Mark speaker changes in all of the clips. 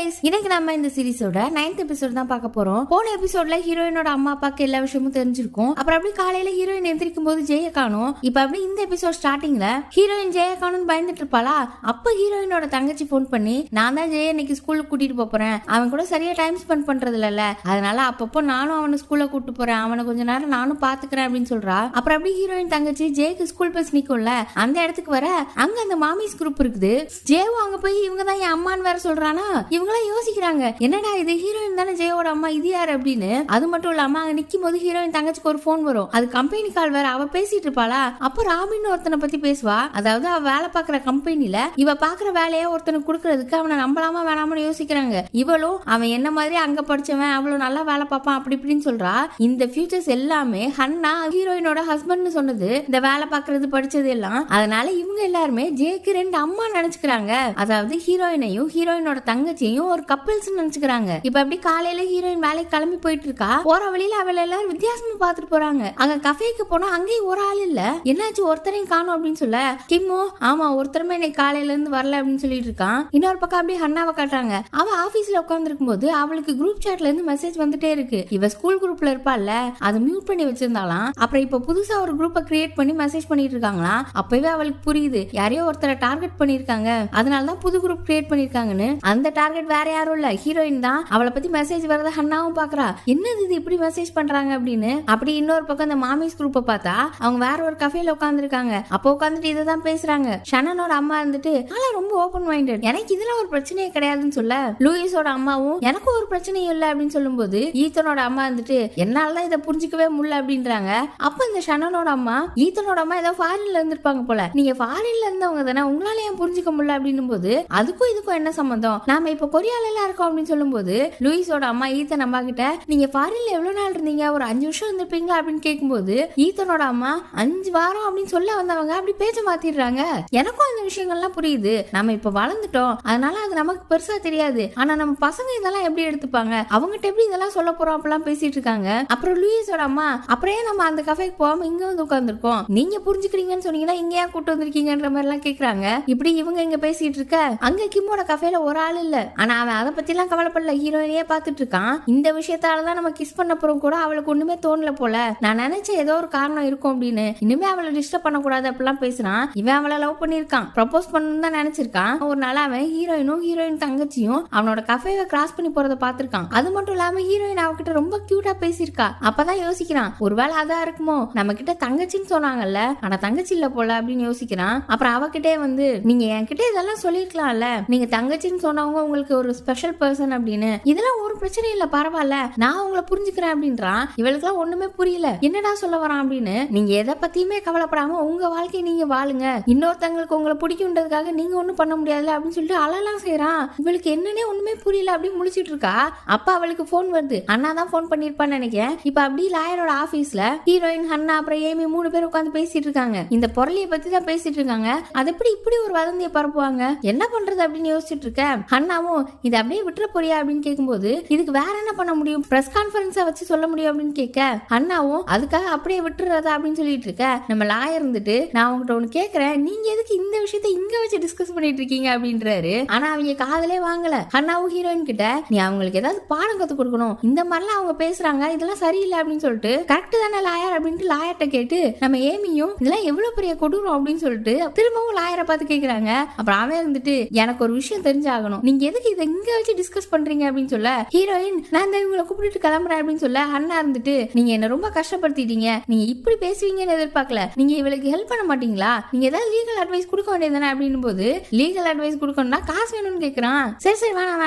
Speaker 1: Guys, இன்னைக்கு நம்ம இந்த சீரிஸோட 9th எபிசோட் தான் பார்க்க போறோம். போன எபிசோட்ல ஹீரோயினோட அம்மா அப்பாக்கு எல்லா விஷயமும் தெரிஞ்சிருக்கும். அப்புறம் அப்படி காலையில ஹீரோயின் எந்திரிக்கும் போது ஜெய காணும். இப்ப அப்படி இந்த எபிசோட் ஸ்டார்டிங்ல ஹீரோயின் ஜெய காணும்னு பயந்துட்டு இருப்பாளா. அப்ப ஹீரோயினோட தங்கச்சி போன் பண்ணி, நான் தான் ஜெய இன்னைக்கு ஸ்கூலுக்கு கூட்டிட்டு போறேன், அவன் கூட சரியா டைம் ஸ்பெண்ட் பண்றது இல்ல, அதனால அப்பப்போ நானும் அவனை ஸ்கூல்ல கூட்டு போறேன், அவனை கொஞ்ச நேரம் நானும் பாத்துக்கிறேன் அப்படின்னு சொல்றா. அப்புறம் அப்படி ஹீரோயின் தங்கச்சி ஜெய்க்கு ஸ்கூல் பஸ் நிக்கும்ல, அந்த இடத்துக்கு வர அங்க அந்த மாமிஸ் குரூப் இருக்குது. ஜெயவும் அங்க போய் இவங்க தான் என் அம்மான்னு வேற சொல்றானா. இவங்களாம் யோசிக்கிறாங்க, என்னடா இது ஹீரோயின் தானே ஜெயோட அம்மா, இது யாரு அப்படின்னு. அது மட்டும் இல்லாம அங்க நிக்கும் போது ஹீரோயின் தங்கச்சிக்கு ஒரு போன் வரும். அது கம்பெனி கால் வேற. அவ பேசிட்டு இருப்பாளா. அப்ப ராபின் ஒருத்தனை பத்தி பேசுவா. அதாவது அவ வேலை பாக்குற கம்பெனில இவ பாக்குற வேலையை ஒருத்தனுக்கு கொடுக்கறதுக்கு அவனை நம்பலாமா வேணாமனு யோசிக்கிறாங்க. இவளும் அவன் என்ன மாதிரி அங்க படிச்சவன், அவ்வளவு நல்லா வேலை பார்ப்பான் அப்படி இப்படின்னு சொல்றா. இந்த ஃபியூச்சர்ஸ் எல்லாமே ஹன்னா ஹீரோயினோட ஹஸ்பண்ட்னு சொன்னது, இந்த வேலை பாக்குறது படிச்சது எல்லாம். அதனால இவங்க எல்லாருமே ஜேக்கு 2 அம்மா நினைச்சுக்கிறாங்க. அதாவது ஹீரோயினையும் ஹீரோயினோட தங்கச்சியும் ஒரு கப்பிள்ஸ் நினைச்சுக்கிறாங்க. இப்ப அப்படி காலையில ஹீரோயின் வேலைக்கு கிளம்பி போயிட்டு இருக்கா. போற வழியில அவளை எல்லாரும் வித்தியாசமா பாத்துட்டு போறாங்க. அங்க கஃபேக்கு போனா அங்கேயும் ஒரு ஆள் இல்ல. என்னாச்சு ஒருத்தரையும் காணும் அப்படின்னு சொல்ல, கிம்மோ ஆமா ஒருத்தருமே இன்னைக்கு காலையில இருந்து வரல அப்படின்னு சொல்லிட்டு இருக்கான். இன்னொரு பக்கம் அப்படியே ஹன்னாவை காட்டுறாங்க. அவ ஆபீஸ்ல உட்கார்ந்து இருக்கும் போது அவளுக்கு குரூப் சாட்ல இருந்து மெசேஜ் வந்துட்டே இருக்கு. இவ ஸ்கூல் குரூப்ல இருப்பாள்ல, அதை மியூட் பண்ணி வச்சிருந்தாலாம். அப்புறம் இப்ப புதுசா ஒரு குரூப்பை கிரியேட் பண்ணி மெசேஜ் பண்ணிட்டு இருக்காங்களா. அப்பவே அவளுக்கு புரியுது யாரையோ ஒருத்தரை டார்கெட் பண்ணிருக்காங்க, அதனாலதான் புது குரூப் கிரியேட் பண்ணிருக்காங்கன்னு. அந்த டார்கெட் வேற யாரும் இல்ல, ஹீரோயின் தான். அவளை பத்தி மெசேஜ் வரத ஹன்னாவும் பாக்குறா. என்னது இது இப்படி மெசேஜ் பண்றாங்க அப்படின்னு. அப்படி இன்னொரு பக்கம் அந்த மாமிஸ் குரூப்பை பார்த்தா அவங்க வேற ஒரு கஃபேல உட்கார்ந்து இருக்காங்க. அப்போ உட்காந்துட்டு இதான் பேசுறாங்க. ஷனனோட அம்மா இருந்துட்டு நான் ரொம்ப ஓபன் மைண்டட், எனக்கு இதுல ஒரு பிரச்சனையே கிடையாதுன்னு சொல்ல, லூயிஸோட அம்மாவும் எனக்கும் ஒரு பிரச்சனையும் இல்ல அப்படின்னு சொல்லும்போது ஈத்தனோட அம்மா இருந்துட்டு என்னாலதான் இதை புரிஞ்சுக்கவே முடியல அப்படின்றாங்க. அப்ப இந்த ஷனனோட அம்மா, ஈத்தனோட அம்மா ஏதோ ஃபாரின்ல இருந்திருப்பாங்க போல, நீங்க ஃபாரின்ல இருந்தவங்க தானே, உங்களால ஏன் புரிஞ்சுக்க முடியல அப்படின்னும் போது அதுக்கும் இதுக்கும் என்ன சம்பந்தம், நாம இப்ப கொரியால எல்லாம் இருக்கோம் அப்படின்னு சொல்லும் போது லூயிஸோட அம்மா ஈத்தன் அம்மா கிட்ட, நீங்க ஃபாரின்ல எவ்வளவு நாள் இருந்தீங்க, ஒரு 5 வருஷம் இருந்திருப்பீங்களா அப்படின்னு கேட்கும்போது ஈத்தனோட அம்மா 5 வாரம் அப்படின்னு சொல்ல வந்தவங்க அப்படி பேச்ச மாத்திடுறாங்க. எனக்கும் அந்த விஷயங்கள்லாம் புரியுது, நம்ம இப்ப வளர்ந்துட்டோம், அதனால அது நமக்கு பெருசா தெரியாது, ஆனா நம்ம பசங்க இதெல்லாம் எப்படி எடுத்துப்பாங்க, அவங்ககிட்ட எப்படி இதெல்லாம் சொல்ல போறோம் அப்படிலாம் பேசிட்டு இருக்காங்க. அப்புறம் லூயிஸோட அம்மா, அப்புறம் நம்ம அந்த கஃபேக்கு போகாம இங்க வந்து உட்கார்ந்துருக்கோம், நீங்க புரிஞ்சுக்கிறீங்கன்னு சொன்னீங்கன்னா இங்க ஏன் கூட்டு வந்திருக்கீங்கன்ற மாதிரி எல்லாம் கேக்குறாங்க. இப்படி இவங்க இங்க பேசிட்டு இருக்க அங்க கிம்மோட கஃபேல ஒரு ஆள் இல்ல. ஆனா அவன் அதை பத்தி எல்லாம் கவலைப்படல, ஹீரோயினையே பாத்துட்டு இருக்கான். இந்த விஷயத்தாலதான் நம்ம கிஸ் பண்ண போறோம் கூட அவளுக்கு ஒண்ணுமே தோணல போல, நான் நினைச்சேன் ஏதோ ஒரு காரணம் இருக்கும் அப்படின்னு, இனிமே அவளை டிஸ்டர்ப் பண்ண கூடாது அப்படிலாம் பேசுறான். இவன் அவளை லவ் பண்ணிருக்கான், ப்ரப்போஸ் பண்ணணும் தான் நினைச்சிருக்கான். ஒரு நாள் அவன் ஹீரோயின் தங்கச்சியும் அவனோட கஃபேவை கிராஸ் பண்ணி போறத பாத்திருக்கான். அது மட்டும் இல்லாம ஹீரோயின் அவகிட்ட ரொம்ப கியூட்டா பேசியிருக்கா. அப்பதான் யோசிக்கிறான், ஒருவேளை அதா இருக்குமோ, நம்ம கிட்ட தங்கச்சின்னு சொன்னாங்கல்ல, ஆனா தங்கச்சி இல்ல போல அப்படின்னு யோசிக்கிறான். அப்புறம் அவகிட்டே வந்து, நீங்க என்கிட்ட இதெல்லாம் சொல்லிருக்கலாம்ல, நீங்க தங்கச்சின்னு சொன்னவங்க உங்களுக்கு ஒரு ஸ்பெஷல் பர்சன் அப்படின்னு, இதெல்லாம் ஒரு பிரச்சனை இல்ல, பரவாயில்ல, நான் உங்களை புரிஞ்சுக்கிறேன் அப்படின்றான். இவளுக்கு எல்லாம் ஒண்ணுமே புரியல, என்னடா சொல்ல வரான் அப்படின்னு. நீங்க எதை பத்தியுமே கவலைப்படாம உங்க வாழ்க்கையை நீங்க வாழுங்க, இன்னொருத்தங்களுக்கு உங்களை பிடிக்கும்ன்றதுக்காக நீங்க ஒண்ணும் பண்ண முடியாதுல அப்படின்னு சொல்லிட்டு அழலாம் செய்யறான். இவளுக்கு என்னன்னே ஒண்ணுமே புரியல, அப்படின்னு முடிச்சிட்டு இருக்கா. அப்ப அவளுக்கு போன் வருது. அண்ணா தான் போன் பண்ணிருப்பான்னு நினைக்கிறேன். இப்ப அப்படி லாயரோட ஆபீஸ்ல ஹீரோயின், ஹன்னா, அப்புறம் ஏமி 3 பேர் உட்காந்து பேசிட்டு இருக்காங்க. இந்த பொருளிய பத்தி தான் பேசிட்டு இருக்காங்க. அது எப்படி இப்படி ஒரு வதந்தியை பரப்புவாங்க, என்ன பண்றது அப்படின்னு யோசிச்சுட்டு இருக்க. ஹன்னாவும் இதை அப்படியே விட்டுற போறியா அப்படின்னு கேட்கும்போது, இதுக்கு வேற என்ன பண்ண முடியும், பிரஸ் கான்ஃபரன்ஸா வச்சு சொல்ல முடியும் அப்படின்னு கேட்க, ஹன்னாவும் அதுக்காக அப்படியே விட்டுறதா அப்படின்னு சொல்லிட்டு இருக்க. நம்ம லாயர் இருந்துட்டு, நான் உங்ககிட்ட ஒண்ணு கேக்குறேன், நீங்க எதுக்கு இந்த விஷயத்தை இங்க வச்சு டிஸ்கஸ் பண்ணிட்டு இருக்கீங்க அப்படின்றாரு. ஆனா அவங்க காதலே வாங்கல. ஹன்னாவும் ஹீரோயின் கிட்ட, நீ அவங்களுக்கு ஏதாவது பாடம் கத்து கொடுக்கணும், இந்த மாதிரிலாம் அவங்க பேசுறாங்க, இதெல்லாம் சரியில்லை அப்படின்னு சொல்லிட்டு, கரெக்ட் தானே லாயர் அப்படின்ட்டு லாயர்ட்ட கேட்டு, நம்ம ஏமியும் இதெல்லாம் எவ்வளவு பெரிய கொடூரம் அப்படின்னு சொல்லிட்டு திரும்பவும் லாயரை பார்த்து கேக்குறாங்க. அப்புறம் அவன் இருந்துட்டு, எனக்கு ஒரு விஷயம் தெரிஞ்சாகணும், நீங்க எதுக்கு இதை இங்க வச்சு டிஸ்கஸ் பண்றீங்க அப்படின்னு சொல்ல, ஹீரோயின் நான் இந்த இவங்களை கூப்பிட்டு கிளம்புறேன் அப்படின்னு சொல்ல, ஹன்னா இருந்துட்டு, நீங்க என்ன ரொம்ப கஷ்டப்படுத்திட்டீங்க, நீங்க இப்படி பேசுவீங்கன்னு எதிர்பார்க்கல, நீங்க இவளுக்கு ஹெல்ப் பண்ண மாட்டீங்களா, நீங்க ஏதாவது லீகல் அட்வைஸ் கொடுக்க வேண்டியதானே அப்படின்னு போது, லீகல் அட்வைஸ் கொடுக்கணும்னா காசு வேணும்னு கேக்குறான். சரி சரி வேணாம்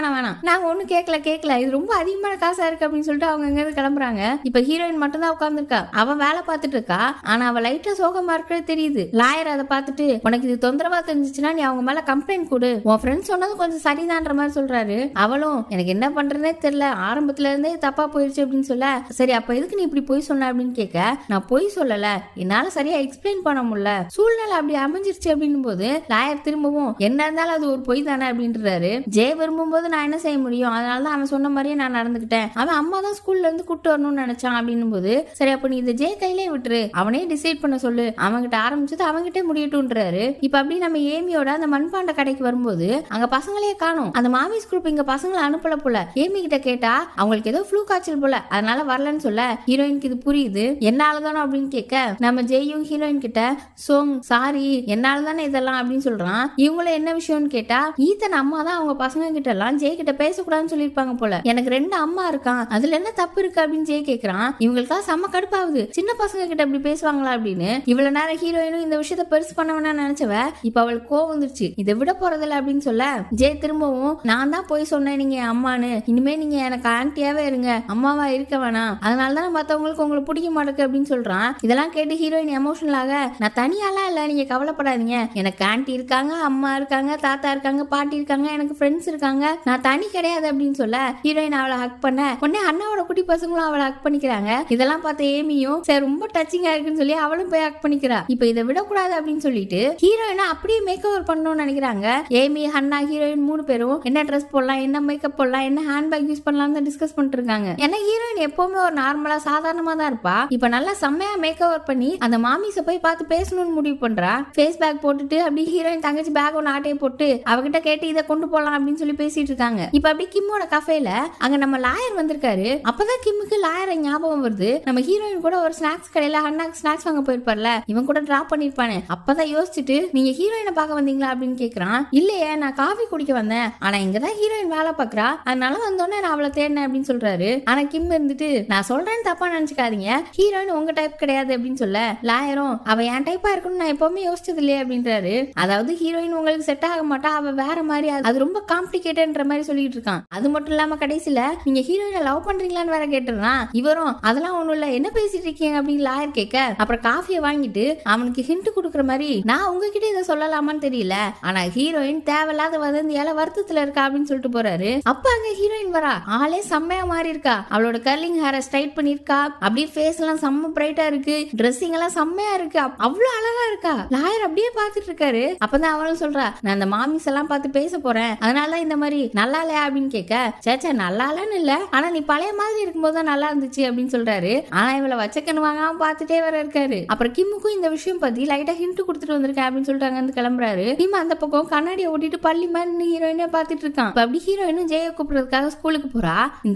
Speaker 1: நாங்க ஒண்ணும் கேட்கல, இது ரொம்ப அதிகமான காசா இருக்கு அப்படின்னு சொல்லிட்டு அவங்க எங்க கிளம்புறாங்க. இப்ப ஹீரோயின் மட்டும் தான் உட்கார்ந்து இருக்கா. அவன் வேலை பார்த்துட்டு இருக்கா. ஆனா அவ லைட்டா சோகமா இருக்கிறது தெரியுது. லாயர் அதை பார்த்துட்டு, உனக்கு இது தொந்தரவா தெரிஞ்சிச்சுன்னா நீ அவங்க மேல கம்ப்ளைண்ட் கொடு, உன் ஃப்ரெண்ட் சொன்னது கொஞ்சம் சரிதான்ற மாதிரி சொல்றாரு. அவளும் எனக்கு என்ன பண்றதே தெரியல, ஆரம்பத்துல இருந்தே தப்பா போயிருச்சு அப்படின்னு சொல்ல, சரி அப்ப எதுக்கு நீ இப்படி போய் சொன்ன அப்படின்னு கேட்க, நான் போய் சொல்லல, என்னால சரியா எக்ஸ்பிளைன் பண்ண முடியல, சூழ்நிலை அப்படி அமைஞ்சிருச்சு அப்படின்னு போது லாயர் திரும்பவும், என்ன இருந்தாலும் அது ஒரு பொய் தானே அப்படின்றாரு. ஜே விரும்பும் போது நான் என்ன செய்ய முடியும், அதனாலதான் அவன் சொன்ன மாதிரியே நான் நடந்துக்கிட்டேன், அவன் அம்மா தான் ஸ்கூல்ல இருந்து கூட்டு வரணும்னு நினைச்சான் அப்படின்னும் போது, சரி அப்ப நீ இதை ஜே கையிலே விட்டுரு, அவனே டிசைட் பண்ண சொல்லு, அவன்கிட்ட ஆரம்பிச்சது அவன்கிட்ட முடியட்டும்ன்றாரு. இப்ப அப்படி நம்ம ஏமியோட அந்த மண்பாண்ட கடைக்கு வரும்போது அங்க பசங்களே காணும். அந்த மாமிஸ் குரூப் இங்க பசங்களை அனுப்பல போல. ஏமி கிட்ட கேட்டா அவங்களுக்கு ஏதோ ஃப்ளூ காய்ச்சல் போல, அதனால வரலன்னு சொல்ல ஹீரோயினுக்கு இது புரியுது. என்னாலதானோ அப்படின்னு கேட்க நம்ம ஜெயும் ஹீரோயின் கிட்ட சோங் சாரி என்னாலதானே இதெல்லாம் அப்படின்னு சொல்றான். இவங்களும் என்ன விஷயம்னு கேட்டா ஈத்தன் அம்மா தான் அவங்க பசங்க கிட்ட எல்லாம் ஜெய் கிட்ட பேசக்கூடாதுன்னு சொல்லிருப்பாங்க போல. எனக்கு 2 அம்மா இருக்கான், அதுல என்ன தப்பு இருக்கு அப்படின்னு ஜெய் கேக்குறான். இவங்களுக்கு செம்ம கடுப்பாகுது, சின்ன பசங்க கிட்ட அப்படி பேசுவாங்களா அப்படின்னு. இவ்வளவு நேரம் ஹீரோயினும் இந்த விஷயத்த பெருசு பண்ண வேணாம்னு நினைச்சவ இப்ப அவளுக்கு கோவம் வந்துருச்சு. இதை விட போறதில்ல அப்படின்னு சொல்ல ஜெய் திரும்பவும் நான் தான் போய் சொன்னேன் நீங்க அம்மானு, இனிமே நீங்க எனக்கு ஆன்டியாவே இருங்க, அம்மாவா இருக்க வேணாம், அதனாலதான் மத்தவங்களுக்கு உங்களுக்கு பிடிக்க மாட்டேங்குது அப்படின்னு சொல்றான். இதெல்லாம் கேட்டு ஹீரோயின் எமோஷனல் ஆக நான் தனியாலாம் இல்ல, நீங்க கவலைப்படாதீங்க, எனக்கு ஆன்டி இருக்காங்க, அம்மா இருக்காங்க, தாத்தா இருக்காங்க, பாட்டி இருக்காங்க, எனக்கு ஃப்ரெண்ட்ஸ் இருக்காங்க, நான் தனி கிடையாது அப்படின்னு சொல்ல ஹீரோயின் அவளை ஹக் பண்ண உடனே அண்ணாவோட குட்டி பசங்களும் அவளை ஹக் பண்ணிக்கிறாங்க. இதெல்லாம் பார்த்த ஏமியும் சரி ரொம்ப டச்சிங்கா இருக்குன்னு சொல்லி அவளும் போய் ஹக் பண்ணிக்கிறா. இப்ப இதை விடக்கூடாது அப்படின்னு சொல்லிட்டு ஹீரோயினை அப்படியே மேக் ஓவர் பண்ணணும்னு நினைக்கிறாங்க. ஏமி, ஹன்னா, ஹீரோயின் 3 பேரும் என்ன ட்ரெஸ் போடலாம், என்ன மேக்கப் போடலாம், என்ன ஹேண்ட் பேக் யூஸ் பண்ணலாம் டிஸ்கஸ் பண்ணிட்டு இருக்காங்க. ஏன்னா ஹீரோயின் எப்பவுமே ஒரு நார்மலா சாதாரணமா தான் இருப்பா. இப்ப நல்லா செம்மையா மேக் ஓவர் பண்ணி அந்த மாமிஸை போய் பார்த்து பேசணும்னு முடிவு பண்றா. ஃபேஸ் பேக் போட்டுட்டு அப்படி ஹீரோயின் தங்கச்சி பேக் ஒன்று ஆட்டையை போட்டு அவகிட்ட கேட்டு இதை கொண்டு போலாம் அப்படின்னு சொல்லி பேசிட்டு இருக்காங்க. இப்ப அப்படி கிம்மோட கஃபேல அங்க நம்ம லாயர் வந்திருக்காரு. அப்பதான் கிம்முக்கு லாயரை ஞாபகம் வருது. நம்ம ஹீரோயின் கூட ஒரு ஸ்நாக்ஸ் கடையில அண்ணாக்கு ஸ்நாக்ஸ் வாங்க போயிருப்பார்ல, இவன் கூட டிராப் பண்ணிருப்பானு. அப்பதான் யோசிச்சுட்டு நீங்க ஹீரோயினை பார்க்க வந்தீங்களா அப்படின்னு கேக்குறான். இல்லையே, நான் காஃபி குடிக்க வந்தேன், ஆனா இங்கதான் ஹீரோயின் வேலை பாக்குறா, அதனால வந்தோடனே நான் அவளை தேடினேன் அப்படின்னு சொல்றாரு. ஆனா கிம் இருந்துட்டு நான் சொல்றேன்னு தப்பா நினைச்சுக்காதீங்க, ஹீரோயின் உங்க டைப் கிடையாது அப்படின்னு சொல்ல லாயரும் அவ என் டைப்பா இருக்கணும்னு நான் எப்பவுமே யோசிச்சது இல்லையே அப்படின்றாரு. அதாவது ஹீரோயின் உங்களுக்கு செட் ஆக மாட்டா, அவ வேற மாதிரி, அது ரொம்ப காம்ப்ளிகேட்டட்ன்ற மாதிரி சொல்லிட்டு இருக்கான். அது மட்டும் இல்லாம கடைசியில நீங்க ஹீரோயினை லவ் பண்றீங்களான்னு வேற கேட்டுறான். இவரும் அதெல்லாம் ஒண்ணும் இல்ல, என்ன பேசிட்டு இருக்கீங்க அப்படின்னு லாயர் கேட்க அப்புறம் காஃபியை வாங்கிட்டு அவனுக்கு ஹிண்ட் கொடுக்குற மாதிரி நான் உங்ககிட்ட இதை சொல்லலாமான்னு தெரியல, ஆனா ஹீரோயின் தேவையில்லாத வதந்தியால வருத்தத்துல இருக்கா அப்படின்னு சொல்லிட்டு போறாரு. அப்ப அங்க ஹீரோயின் வரா, ஆளே செம்மையா மாறி இருக்கா. அவளோட கர்லிங் ஹேரை ஸ்ட்ரைட் பண்ணிருக்கா, அப்படியே ஃபேஸ் எல்லாம் செம்ம பிரைட்டா இருக்கு, ட்ரெஸ்ஸிங் எல்லாம் செம்மையா இருக்கு, அவ்வளவு அழகா இருக்கா. லாயர் அப்படியே பாத்துட்டு இருக்காரு. அப்பதான் அவளும் சொல்றா நான் அந்த மாமிஸ் எல்லாம் பார்த்து பேச போறேன், அதனாலதான் இந்த மாதிரி நல்லா இல்லையா அப்படின்னு கேட்க சேச்சா நல்லா இல்லன்னு இல்ல, ஆனா நீ பழைய மாதிரி இருக்கும்போது தான் நல்லா இருந்துச்சு அப்படின்னு சொல்றாரு. ஆனா இவளை வச்சக்கன்னு வாங்காம பாத்துட்டே வர இருக்காரு. அப்புறம் கிம்முக்கும் இந்த விஷயம் பத்தி லைட்டா ஹிண்ட் கொடுத்துட்டு வந்திருக்கேன் அப்படின்னு சொல்லிட்டு அங்க கிளம்புறாரு. கிம் அந்த பக்கம் கண்ணாடியை ஓட்டிட்டு பள்ளி மாதிரி ஹீரோயினே பாத்துட்டு இருக்கான். அப்படி ஹீரோயினும் ஜெய கூப்பிடுறதுக்காக ஸ்கூலுக்கு போறா.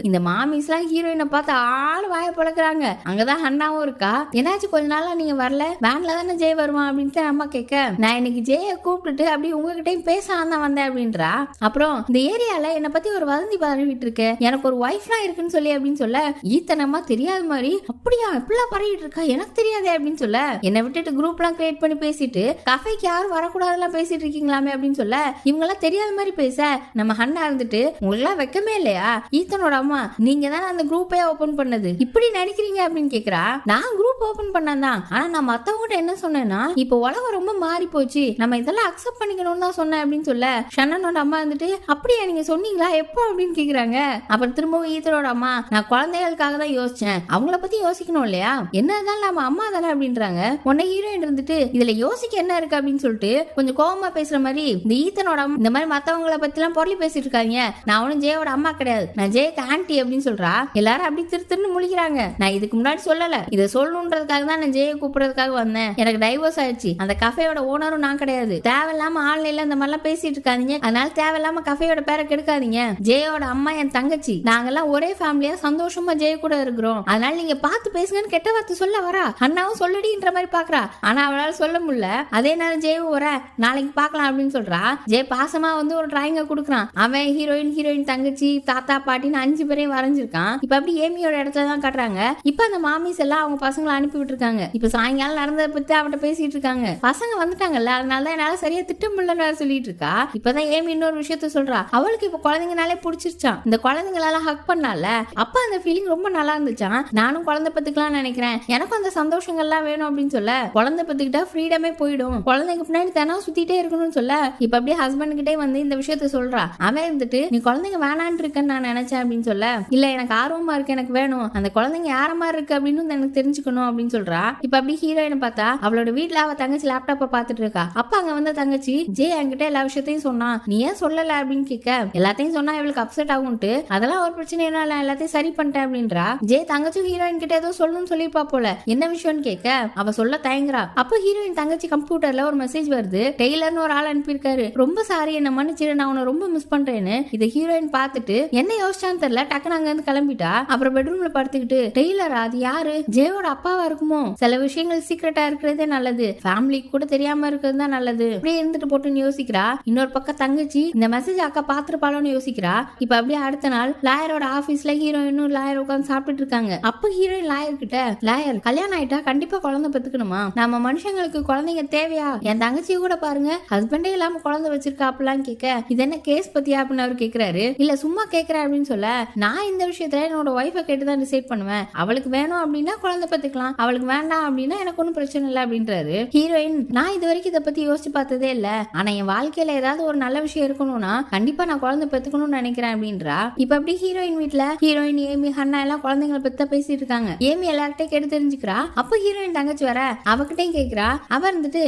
Speaker 1: இந்த மாமிஸ் எல்லாம் ஹீரோயினை பார்த்து ஆள் வாய பழக்கிறாங்க. அங்கதான் அண்ணாவும் இருக்கா. என்னாச்சு கொஞ்ச நாளா நீங்க வரல, வேன்ல தானே ஜெய் வருவான் அப்படின்னு அம்மா கேட்க நான் இன்னைக்கு ஜெய கூப்பிட்டுட்டு அப்படி உங்ககிட்டயும் பேசலாம் தான் வந்தேன் அப்படின்றா. அப்புறம் இந்த ஏரியால என்ன பத்தி ஒரு வதந்தி பரவிட்டு இருக்கு, எனக்கு ஒரு ஒய்ஃப்லாம் இருக்குன்னு சொல்லி அப்படின்னு சொல்ல ஈத்தனமா தெரியாத மாதிரி அப்படியா இப்படிலாம் பரவிட்டு இருக்கா, எனக்கு தெரியாதே அப்படின்னு சொல்ல என்னை விட்டுட்டு குரூப் எல்லாம் கிரியேட் பண்ணி பேசிட்டு கஃபேக்கு யாரும் வரக்கூடாதுலாம் பேசிட்டு இருக்கீங்களாமே அப்படின்னு சொல்ல இவங்க எல்லாம் தெரியாத மாதிரி பேச நம்ம ஹன்னா இருந்துட்டு உங்களுக்கு எல்லாம் வெக்கமே இல்லையா, ஈத்தனோட அம்மா நீங்க தானே அந்த குரூப்பே ஓபன் பண்ணது, இப்படி நடிக்கிறீங்க அப்படின்னு கேக்குறா. நான் குரூப் ஓபன் பண்ணதான், ஆனா நான் மத்தவங்க என்ன சொன்னேன்னா இப்ப உலகம் ரொம்ப மாறி போச்சு, நம்ம இதெல்லாம் அக்செப்ட் பண்ணிக்கணும்னு தான் சொன்னேன் அப்படின்னு சொல்ல ஷன்னனோட அம்மா வந்துட்டு அப்படியா நீங்க சொன்னீங்களா எப்போ அப்படின்னு கேக்குறாங்க. அப்புறம் திரும்பவும் ஈத்தனோட அம்மா நான் குழந்தைகளுக்காக தான் யோசிச்சேன், அவங்கள பத்தி யோசிக்கணும் இல்லையா, என்ன இருந்தாலும் நம்ம அம்மா தானே அப்படின்றாங்க. உன்னை ஹீரோயின் இருந்துட்டு இதுல யோசிக்க என்ன இருக்கு அப்படின்னு சொல்லிட்டு கொஞ்சம் கோவமா பேசுற மாதிரி இந்த ஈத்தனோட இந்த மாதிரி மத்தவங்களை பத்தி எல்லாம் பொருளி பேசிட்டு இருக்காங்க, நான் அவனும் ஜெயோட அம்மா கிடையாது, நான் ஜெயக்கு ஆன்டி அப்படின்னு சொல்றா. எல்லாரும் அப்படி திருன்னு முழிக்கிறாங்க. நான் இதுக்கு முன்னாடி சொல்லல, இதை சொல்லணுன்றதுக்காக தான் நான் ஜெய கூப்பிடுறதுக்காக வந்தேன், எனக்கு டைவோர்ஸ் ஆயிடுச்சு, அந்த கஃபேயோட ஓனரும் நான் கிடையாது, தேவையில்லாம ஆன்லைன்ல இந்த மாதிரிலாம் பேசிட்டு இருக்காதீங்க, அதனால தேவையில்லாம கஃபேயோட பேரை கெடுக்காதீங்க, ஜெயோட அம்மா என் தங்கச்சி, நாங்கெல்லாம் ஒரே ஃபேமிலியா சந்தோஷமா ஜெய கூட இருக்கிறோம், அதனால நீங்க பார்த்து பேசுங்கன்னு கெட்ட வார்த்தை சொல்ல வரா. அண்ணாவும் சொல்லடின்ற மாதிரி பாக்குறா, ஆனா அவளால சொல்ல முடியல. அதே நேரம் ஜெயும் வர நாளைக்கு பாக்கலாம் அப்படின்னு சொல்றா. ஜெய் பாசமா வந்து ஒரு டிராயிங்க கொடுக்குறான். அவன் ஹீரோயின் தங்கச்சி தாத்தா பாட்டின்னு 5 பேரையும் வரைஞ்சிருக்கான். இப்ப அப்படி ஏமியோட இடத்துல தான் காட்டுறாங்க. இப்ப அந்த மாமிஸ் எல்லாம் அவங்க பசங்களை அனுப்பி விட்டுருக்காங்க. இப்ப சாயங்காலம் நடந்ததை பத்தி அவட்ட பேசிட்டு இருக்காங்க. பசங்க வந்துட்டாங்கல்ல, அதனாலதான் என்னால சரியா திட்டம் இல்லைன்னு சொல்லிட்டு இருக்கா. இப்பதான் ஏமி இன்னொரு விஷயத்த சொல்றா, அவளுக்கு இப்ப குழந்தைங்கனாலே பிடிச்சிருச்சான், இந்த குழந்தைங்களெல்லாம் ஹக் பண்ணால அப்ப அந்த ஃபீலிங் ரொம்ப நல்லா இருந்துச்சான், நானும் குழந்தை பத்துக்கலாம் நினைக்கிறேன், எனக்கும் அந்த சந்தோஷங்கள்லாம் வேணும் அப்படின்னு சொல்ல குழந்தை பத்துக்கிட்டா ஃப்ரீடமே போயிடும், குழந்தைங்க பின்னாடி தினம் சுத்திட்டே இருக்கணும்னு சொல்ல இப்ப அப்படியே ஹஸ்பண்ட் கிட்டே வந்து இந்த விஷயத்த சொல்றா. அவன் இருந்துட்டு நீ குழந்தைங்க வேணான்னு இருக்கன்னு நான் நினைச்சேன் அப்படின்னு சொல்ல இல்ல எனக்கு ஆர்வமா இருக்கு, எனக்கு வேணும், அந்த குழந்தைங்க யார மாதிரி இருக்கு அப்படின்னு எனக்கு தெரிஞ்சுக்கணும் அப்படின்னு சொல்றா. இப்ப அப்படி ஹீரோயினை பார்த்தா அவளோட வீட்டுல அவ தங்கச்சி லேப்டாப்ப பாத்துட்டு இருக்கா. அப்ப அங்க வந்து தங்கச்சி ஜெய் என்கிட்ட எல்லா விஷயத்தையும் சொன்னா, நீ ஏன் சொல்லல அப்படின்னு கேட்க எல்லாத்தையும் சொன்னா இவளுக்கு அப்செட் ஆகும்ட்டு அதெல்லாம் ஒரு பிரச்சனை என்ன எல்லாத்தையும் சரி பண்ணிட்டேன் அப்படின்றா. ஜெய் தங்கச்சி ஹீரோயின் கிட்ட ஏதோ சொல்லணும்னு சொல்லிருப்பா போல, என்ன விஷயம்னு கேட்க அவ சொல்ல தயங்குறா. அப்ப ஹீரோயின் தங்கச்சி கம்ப்யூட்டர்ல ஒரு மெசேஜ் வருது, டெய்லர்னு ஒரு ஆள் அனுப்பியிருக்காரு, ரொம்ப சாரி என்ன மன்னிச்சிரு, நான் உன்னை ரொம்ப மிஸ் மிஸ் பண்றேன்னு இதை ஹீரோயின் பார்த்துட்டு என்ன யோசிச்சான்னு தெரியல, டக்குனு அங்க இருந்து கிளம்பிட்டா. அப்புறம் பெட்ரூம்ல படுத்துக்கிட்டு டெய்லர் அது யாரு, ஜேயோட அப்பாவா இருக்குமோ, சில விஷயங்கள் சீக்கிரட்டா இருக்கிறதே நல்லது, ஃபேமிலிக்கு கூட தெரியாம இருக்கிறது தான் நல்லது, அப்படியே இருந்துட்டு போட்டுன்னு யோசிக்கிறா. இன்னொரு பக்கம் தங்கச்சி இந்த மெசேஜ் அக்கா பாத்துருப்பாளோன்னு யோசிக்கிறா. இப்ப அப்படியே அடுத்த நாள் லாயரோட ஆபீஸ்ல ஹீரோயினும் லாயர் உட்காந்து சாப்பிட்டு இருக்காங்க. அப்ப ஹீரோயின் லாயர் கிட்ட, லாயர் கல்யாணம் ஆயிட்டா கண்டிப்பா குழந்தை பெத்துக்கணுமா, நம்ம மனுஷங்களுக்கு குழந்தைங்க தேவையா, என் தங்கச்சி கூட பாருங்க ஹஸ்பண்டே இல்லாம குழந்தை வச்சிருக்கா அப்படிலாம் கேட்க, இது என்ன கேஸ் பத்தியா அப்படின்னு அவர் கேக்குறாரு. இல்ல சும்மா கேக்குறேன் அப்படின்னு சொல்ல, நான் இந்த விஷயத்துல என்னோட ஒய்ஃபை கேட்டுதான் டிசைட் பண்ணுவேன், அவளுக்கு வேணும் அப்படின்னா குழந்தை பெத்துக்கலாம், அவளுக்கு வேண்டாம் அப்படின்னா எனக்கு ஒன்னும் பிரச்சனை இல்லை அப்படின்றாரு. ஹீரோயின் நான் இது வரைக்கும் இதை பத்தி யோசிச்சு பார்த்ததே இல்ல, ஆனா என் வாழ்க்கையில ஏதாவது ஒரு நல்ல விஷயம் இருக்கணும்னா கண்டிப்பா நான் குழந்தை பெத்துக்கணும்னு நினைக்கிறேன் அப்படின்றா. இப்ப அப்படி ஹீரோயின் வீட்டுல ஹீரோயின் ஏமி ஹன்னா எல்லாம் குழந்தைங்களை பத்தி பேசிட்டு இருக்காங்க. ஏமி எல்லார்கிட்டையும் கேட்டு தெரிஞ்சுக்கிறா. அப்ப ஹீரோயின் தங்கச்சி வர அவகிட்டையும் கேக்குறா. அவ இருந்துட்டு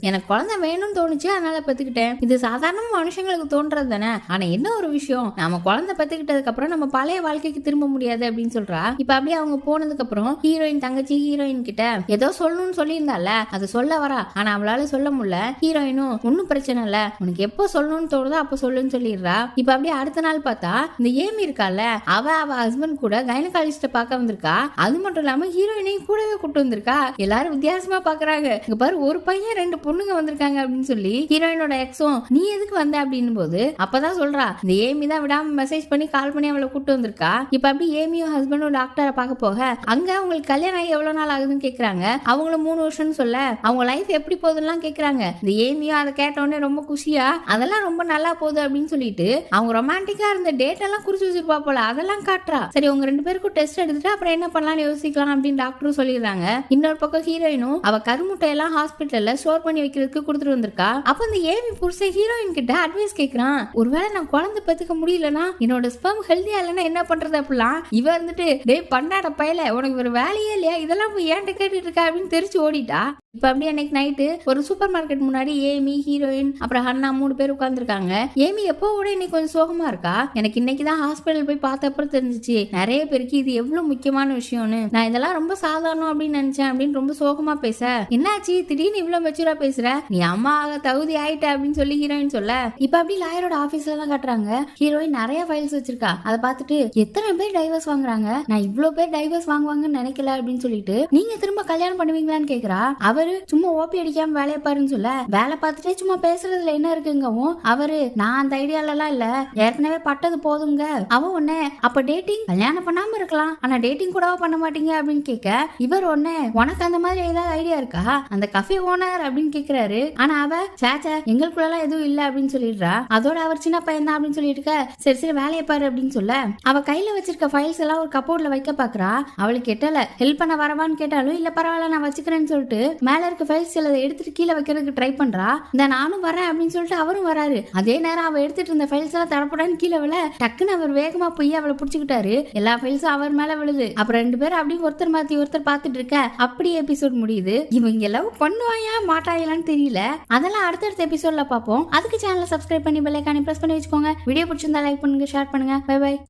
Speaker 1: எனக்கு குழந்தை வேணும்னு தோணுச்சு அதனால பெத்துக்கிட்டேன், இது சாதாரண மனுஷங்களுக்கு தோன்றது தானே, ஆனா என்ன ஒரு விஷயம், நம்ம குழந்தை பெத்துக்கிட்டதுக்கு அப்புறம் நம்ம பழைய வாழ்க்கைக்கு திரும்ப முடியாது அப்படின்னு சொல்றா. இப்ப அப்படியே அவங்க போனதுக்கு அப்புறம் ஹீரோயின் தங்கச்சி ஹீரோயின் கிட்ட ஏதோ சொல்லணும்னு சொல்லியிருந்தால அதை சொல்ல வரா, ஆனா அவளால சொல்ல முடியல. ஹீரோயினும் ஒன்னும் பிரச்சனை இல்ல, உனக்கு எப்போ சொல்லணும்னு தோணுதோ அப்ப சொல்லுன்னு சொல்லிடுறா. இப்ப அப்படியே அடுத்த நாள் பார்த்தா இந்த ஏமி இருக்கால, அவ ஹஸ்பண்ட் கூட கைனகாலஜிஸ்ட பார்க்க வந்திருக்கா. அது மட்டும் இல்லாம ஹீரோயினையும் கூடவே கூட்டு வந்திருக்கா. எல்லாரும் வித்தியாசமா பாக்குறாங்க. இங்க பாரு ஒரு பையன் 2 பொண்ணுங்க வந்திருக்காங்க அப்படின்னு சொல்லி ஹீரோயினோட எக்ஸும் நீ எதுக்கு வந்த அப்படின்னு போது அப்பதான் சொல்றா, இந்த ஏமி தான் விடாம மெசேஜ் பண்ணி கால் பண்ணி அவளை கூட்டு வந்திருக்கா. இப்ப அப்படி ஏமியும் ஹஸ்பண்டும் டாக்டரை பார்க்க போக அங்க அவங்களுக்கு கல்யாணம் ஆகி எவ்வளவு நாள் ஆகுதுன்னு கேக்குறாங்க. அவங்களும் 3 வருஷம்னு சொல்ல அவங்க லைஃப் எப்படி போகுதுலாம் கேக்குறாங்க. இந்த ஏமியும் அதை கேட்டோடனே ரொம்ப குஷியா அதெல்லாம் ரொம்ப நல்லா போகுது அப்படின்னு சொல்லிட்டு அவங்க ரொமான்டிக்கா இருந்த டேட் எல்லாம் குறிச்சு வச்சிருப்பா போல, அதெல்லாம் காட்டுறா. சரி உங்க 2 பேருக்கும் டெஸ்ட் எடுத்துட்டு அப்புறம் என்ன பண்ணலாம் யோசிக்கலாம் அப்படின்னு டாக்டரும் சொல்லிடுறாங்க. இன்னொரு பக்கம் ஹீரோயினும் அவ கருமுட்டையெல்லாம் ஹாஸ்பிட்டல்ல ஸ்டோர் பண்ணி வைக்கிறதுக்கு கொடுத்துட்டு வந்திருக்கா. அப்ப இந்த ஏமி புருஷன் ஹீரோயின் கிட்ட அட்வைஸ் கேக்குறான், ஒருவேளை நான் குழந்தை பெத்துக்க முடியலன்னா என்னோட ஸ்பெர்ம் ஹெல்தியா இல்லைன்னா என்ன பண்றது அப்படிலாம். இவ இருந்துட்டு டேய் பண்ணாட பயல உனக்கு ஒரு வேலையே இல்லையா, இதெல்லாம் போய் ஏன்ட்ட கேட்டுட்டு இருக்கா அப்படின்னு தெரிச்சு ஓடிட்டா. இப்ப அப்படியே அன்னைக்கு நைட்டு ஒரு சூப்பர் மார்க்கெட் முன்னாடி ஏமி ஹீரோயின் அப்புறம் ஹன்னா 3 பேர் உட்கார்ந்துருக்காங்க. ஏமி எப்போ கூட இன்னைக்கு கொஞ்சம் சோகமா இருக்கா. எனக்கு இன்னைக்குதான் ஹாஸ்பிட்டல் போய் பார்த்த அப்புறம் தெரிஞ்சிச்சு நிறைய பேருக்கு இது எவ்வளவு முக்கியமான விஷயம்னு, நான் இதெல்லாம் ரொம்ப சாதாரணம் அப்படின்னு நினைச்சேன் அப்படின்னு ரொம்ப சோகமா பேச, என்னாச்சு திடீர்னு இவ்வளவு மெச்சூரா பேசுற, நீ அம்மா ஆக தகுதி ஆயிட்ட அப்படின்னு சொல்லி ஹீரோயின் சொல்ல, இப்ப அப்படி லாயரோட ஆபீஸ்ல தான் காட்டுறாங்க. ஹீரோயின் நிறைய ஃபைல்ஸ் வச்சிருக்கா. அதை பார்த்துட்டு எத்தனை பேர் டைவர்ஸ் வாங்குறாங்க, நான் இவ்வளவு பேர் டைவர்ஸ் வாங்குவாங்கன்னு நினைக்கல அப்படின்னு சொல்லிட்டு நீங்க திரும்ப கல்யாணம் பண்ணுவீங்களான்னு கேக்குறா. அவரு சும்மா ஓபி அடிக்காம வேலையை பாருன்னு சொல்ல, வேலை பார்த்துட்டே சும்மா பேசுறதுல என்ன இருக்குங்கவும் அவரு நான் அந்த ஐடியால எல்லாம் இல்ல, ஏற்கனவே பட்டது போதுங்க. அவன் ஒண்ணு அப்ப டேட்டிங் கல்யாணம் பண்ணாம இருக்கலாம் ஆனா டேட்டிங் கூடவா பண்ண மாட்டீங்க அப்படின்னு கேட்க, இவர் ஒண்ணு உனக்கு அந்த மாதிரி ஏதாவது ஐடியா இருக்கா அந்த கஃபே ஓனர் அப்படின்னு கேக்குறாரு. ஆனா அவ சேச்சா எங்களுக்குள்ள எதுவும் இல்ல அப்படின்னு சொல்லிடுறா. அதோட அவர் சின்ன பையன் தான் அப்படின்னு சொல்லிட்டு சரி சரி வேலையை பாரு அப்படின்னு சொல்ல, அவ கையில வச்சிருக்க ஃபைல்ஸ் எல்லாம் ஒரு கப்போர்ட்ல வைக்க பாக்குறா. அவளுக்கு எட்டல ஹெல்ப் பண்ண வரவான்னு கேட்டாலும் இல்ல பரவாயில்ல நான் வச்சுக்கிறேன்னு சொல்லிட்டு மேல இருக்க ஃபைல்ஸ் சிலதை எடுத்துட்டு கீழே வைக்கிறதுக்கு ட்ரை பண்றா. இந்த நானும் வரேன் அப்படின்னு சொல்லிட்டு அவரும் வராரு. அதே நேரம் அவ எடுத்துட்டு இருந்த ஃபைல்ஸ் எல்லாம் தடப்படான்னு கீழே விழ டக்குன்னு அவர் வேகமா போய் அவளை புடிச்சுக்கிட்டாரு. எல்லா ஃபைல்ஸும் அவர் மேல விழுது. அப்புறம் 2 பேரும் அப்படியே ஒருத்தர் மாத்தி ஒருத்தர் பாத்துட்டு இருக்க அப்படி எபிசோட் முடியுது. இவங்க லவ் பண்ணுவாயா மாட்டாங்களான்னு தெரியல. அதெல்லாம் அடுத்தடுத்த எபிசோட்ல பாப்போம். அதுக்கு சேனலை சப்ஸ்கிரைப் பண்ணி பெல் ஐகானை பிரஸ் பண்ணி வச்சுக்கோங்க. வீடியோ பிடிச்சிருந்தா லைக் பண்ணுங்க, ஷேர் பண்ணுங்க. Bye by.